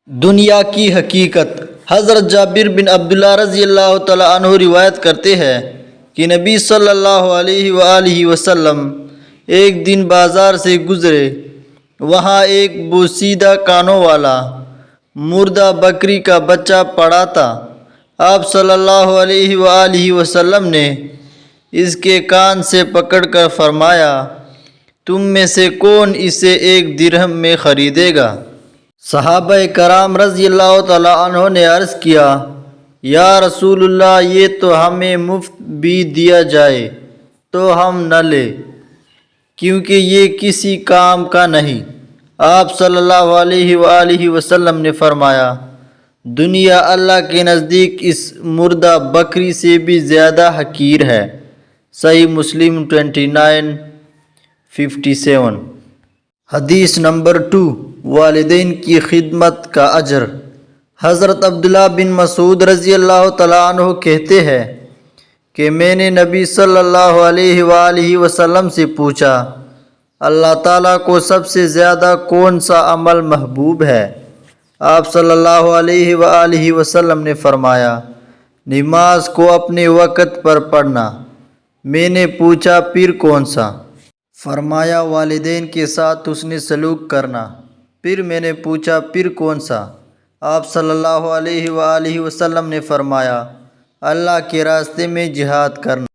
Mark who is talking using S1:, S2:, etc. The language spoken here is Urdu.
S1: دنیا کی حقیقت۔ حضرت جابر بن عبداللہ رضی اللہ تعالیٰ عنہ روایت کرتے ہیں کہ نبی صلی اللہ علیہ وآلہ وسلم ایک دن بازار سے گزرے۔ وہاں ایک بوسیدہ کانوں والا مردہ بکری کا بچہ پڑا تھا۔ آپ صلی اللہ علیہ وآلہ وسلم نے اس کے کان سے پکڑ کر فرمایا، تم میں سے کون اسے 1 درہم میں خریدے گا؟ صحابہ کرام رضی اللہ تعالیٰ عنہ نے عرض کیا، یا رسول اللہ، یہ تو ہمیں مفت بھی دیا جائے تو ہم نہ لیں، کیونکہ یہ کسی کام کا نہیں۔ آپ صلی اللہ علیہ وآلہ وسلم نے فرمایا، دنیا اللہ کے نزدیک اس مردہ بکری سے بھی زیادہ حقیر ہے۔ صحیح مسلم 2957۔ حدیث نمبر 2، والدین کی خدمت کا اجر۔ حضرت عبداللہ بن مسعود رضی اللہ تعالیٰ عنہ کہتے ہیں کہ میں نے نبی صلی اللہ علیہ وآلہ وسلم سے پوچھا، اللہ تعالیٰ کو سب سے زیادہ کون سا عمل محبوب ہے؟ آپ صلی اللہ علیہ وآلہ وسلم نے فرمایا، نماز کو اپنے وقت پر پڑھنا۔ میں نے پوچھا، پھر کون سا؟ فرمایا، والدین کے ساتھ حسن سلوک کرنا۔ پھر میں نے پوچھا، پھر کون سا؟ آپ صلی اللہ علیہ وآلہ وسلم نے فرمایا، اللہ کے راستے میں جہاد کرنا۔